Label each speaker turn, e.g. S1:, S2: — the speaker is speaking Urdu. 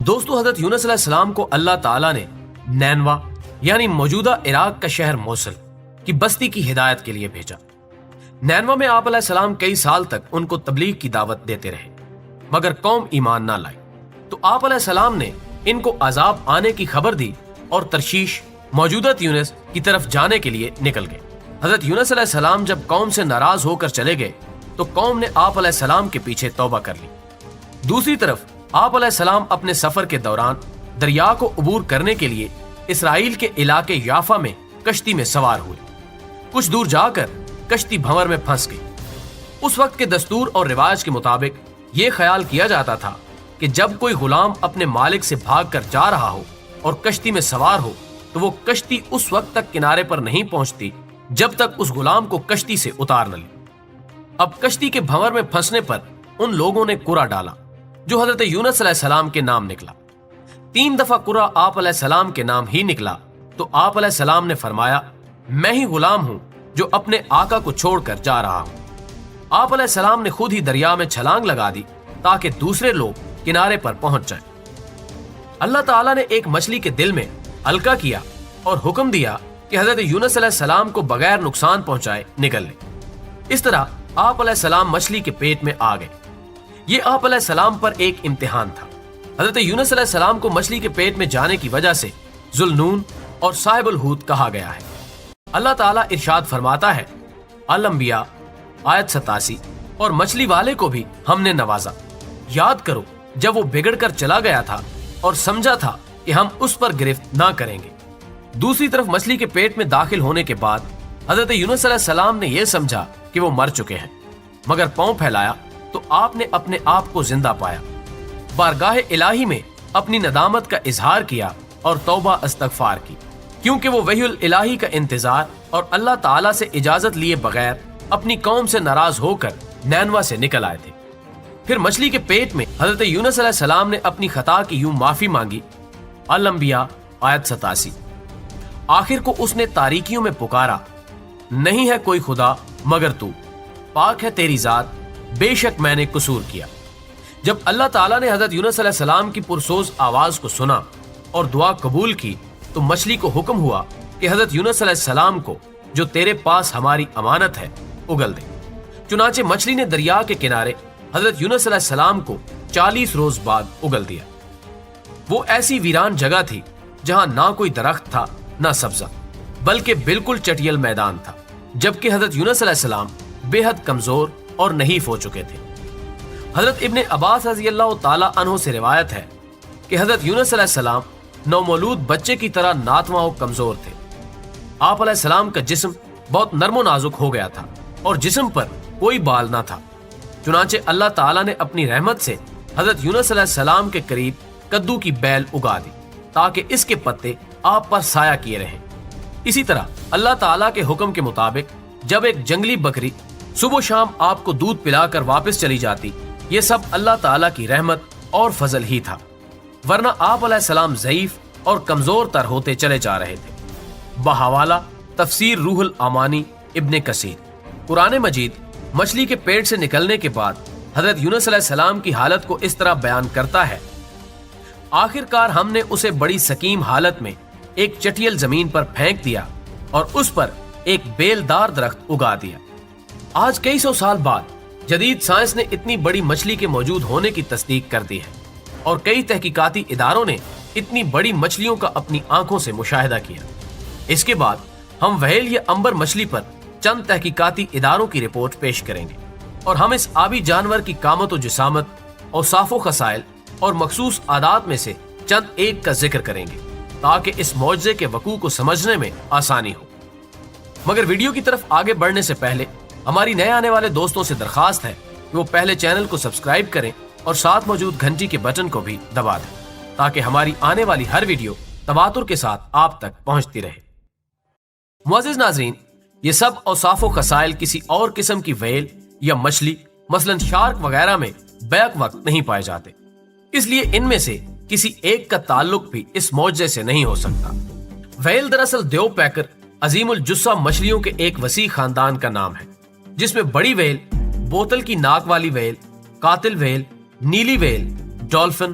S1: دوستو، حضرت یونس علیہ السلام کو اللہ تعالیٰ نے نینوا یعنی موجودہ عراق کا شہر موصل کی بستی کی ہدایت کے لیے بھیجا۔ نینوا میں آپ علیہ السلام کئی سال تک ان کو تبلیغ کی دعوت دیتے رہے، مگر قوم ایمان نہ لائی۔ تو آپ علیہ السلام نے ان کو عذاب آنے کی خبر دی اور ترشیش موجودہ تیونس کی طرف جانے کے لیے نکل گئے۔ حضرت یونس علیہ السلام جب قوم سے ناراض ہو کر چلے گئے تو قوم نے آپ علیہ السلام کے پیچھے توبہ کر لی۔ دوسری طرف آپ علیہ السلام اپنے سفر کے دوران دریا کو عبور کرنے کے لیے اسرائیل کے علاقے یافا میں کشتی میں سوار ہوئے۔ کچھ دور جا کر کشتی بھنور میں پھنس گئی۔ اس وقت کے دستور اور رواج کے مطابق یہ خیال کیا جاتا تھا کہ جب کوئی غلام اپنے مالک سے بھاگ کر جا رہا ہو اور کشتی میں سوار ہو تو وہ کشتی اس وقت تک کنارے پر نہیں پہنچتی جب تک اس غلام کو کشتی سے اتار نہ لے۔ اب کشتی کے بھنور میں پھنسنے پر ان لوگوں نے قرعہ ڈالا جو حضرت یونس علیہ السلام کے نام نکلا۔ 3 دفعہ قرعہ آپ علیہ السلام کے نام ہی نکلا تو آپ علیہ السلام نے فرمایا، میں ہی غلام ہوں جو اپنے آقا کو چھوڑ کر جا رہا ہوں۔ آپ علیہ السلام نے خود ہی دریا میں چھلانگ لگا دی تاکہ دوسرے لوگ کنارے پر پہنچ جائیں۔ اللہ تعالیٰ نے ایک مچھلی کے دل میں القا کیا اور حکم دیا کہ حضرت یونس علیہ السلام کو بغیر نقصان پہنچائے نگل لے۔ اس طرح آپ علیہ السلام مچھلی کے پیٹ میں آ گئے۔ یہ آپ علیہ السلام پر ایک امتحان تھا۔ حضرت یونس علیہ السلام کو مچھلی کے پیٹ میں جانے کی وجہ سے ذوالنون اور صاحب الحوت کہا گیا ہے۔ اللہ تعالیٰ ارشاد فرماتا ہے، الانبیاء آیت 87، اور مچھلی والے کو بھی ہم نے نوازا۔ یاد کرو جب وہ بگڑ کر چلا گیا تھا اور سمجھا تھا کہ ہم اس پر گرفت نہ کریں گے۔ دوسری طرف مچھلی کے پیٹ میں داخل ہونے کے بعد حضرت یونس علیہ السلام نے یہ سمجھا کہ وہ مر چکے ہیں، مگر پاؤں پھیلایا تو آپ نے اپنے آپ کو زندہ پایا، بارگاہ الہی میں اپنی ندامت کا اظہار کیا اور توبہ استغفار کی، کیونکہ وہ وحی الہی کا انتظار اور اللہ تعالیٰ سے اجازت لیے بغیر اپنی قوم سے ناراض ہو کر نینوا سے نکل آئے تھے۔ پھر مچھلی کے پیٹ میں حضرت یونس علیہ السلام نے اپنی خطا کی یوں معافی مانگی، الانبیاء آیت 87۔ آخر کو اس نے تاریکیوں میں پکارا، نہیں ہے کوئی خدا مگر تو، پاک ہے تیری ذات، بے شک میں نے قصور کیا۔ جب اللہ تعالیٰ نے حضرت یونس علیہ السلام کی پرسوز آواز کو سنا اور دعا قبول کی تو مچھلی کو حکم ہوا کہ حضرت یونس علیہ السلام کو جو تیرے پاس ہماری امانت ہے اگل دے۔ چنانچہ مچھلی نے دریا کے کنارے حضرت یونس علیہ السلام کو 40 روز بعد اگل دیا۔ وہ ایسی ویران جگہ تھی جہاں نہ کوئی درخت تھا نہ سبزہ، بلکہ بالکل چٹیل میدان تھا، جبکہ حضرت یونس علیہ السلام بے حد کمزور اور نحیف ہو چکے تھے۔ حضرت ابن عباس رضی اللہ تعالیٰ عنہ سے روایت ہے کہ حضرت یونس علیہ السلام نومولود بچے کی طرح ناتواں و کمزور تھے۔ آپ علیہ السلام کا جسم بہت نرم و نازک ہو گیا تھا اور جسم پر کوئی بال نہ تھا۔ چنانچہ اللہ تعالیٰ نے اپنی رحمت سے حضرت یونس علیہ السلام کے قریب کدو کی بیل اگا دی تاکہ اس کے پتے آپ پر سایہ کیے رہیں۔ اسی طرح اللہ تعالیٰ کے حکم کے مطابق جب ایک جنگلی بکری صبح و شام آپ کو دودھ پلا کر واپس چلی جاتی، یہ سب اللہ تعالیٰ کی رحمت اور فضل ہی تھا، ورنہ آپ علیہ السلام ضعیف اور کمزور تر ہوتے چلے جا رہے تھے۔ بحوالہ تفسیر روح الامانی ابن کثیر، قرآن مجید مچھلی کے پیٹ سے نکلنے کے بعد حضرت یونس علیہ السلام کی حالت کو اس طرح بیان کرتا ہے، آخر کار ہم نے اسے بڑی سکیم حالت میں ایک چٹیل زمین پر پھینک دیا اور اس پر ایک بیلدار درخت اگا دیا۔ آج کئی سو سال بعد جدید سائنس نے اتنی بڑی مچھلی کے موجود ہونے کی تصدیق کر دی ہے اور کئی تحقیقاتی اداروں نے اتنی بڑی مچھلیوں کا اپنی آنکھوں سے مشاہدہ کیا۔ اس کے بعد ہم وہیل یا امبر مچھلی پر چند تحقیقاتی اداروں کی رپورٹ پیش کریں گے اور ہم اس آبی جانور کی قامت و جسامت، اوصاف و خصائل اور مخصوص عادات میں سے چند ایک کا ذکر کریں گے تاکہ اس معجزے کے وقوع کو سمجھنے میں آسانی ہو۔ مگر ویڈیو کی طرف آگے بڑھنے سے پہلے ہماری نئے آنے والے دوستوں سے درخواست ہے کہ وہ پہلے چینل کو سبسکرائب کریں اور ساتھ موجود گھنٹی کے بٹن کو بھی دبا دیں تاکہ ہماری آنے والی ہر ویڈیو تواتر کے ساتھ آپ تک پہنچتی رہے۔ معزز ناظرین، یہ سب اوصاف و خصائل کسی اور قسم کی ویل یا مچھلی مثلا شارک وغیرہ میں بیک وقت نہیں پائے جاتے، اس لیے ان میں سے کسی ایک کا تعلق بھی اس معجزے سے نہیں ہو سکتا۔ ویل دراصل دیو پیکر عظیم الجثہ مچھلیوں کے ایک وسیع خاندان کا نام ہے، جس میں بڑی ویل، بوتل کی ناک والی ویل، قاتل ویل، نیلی ویل، ڈولفن،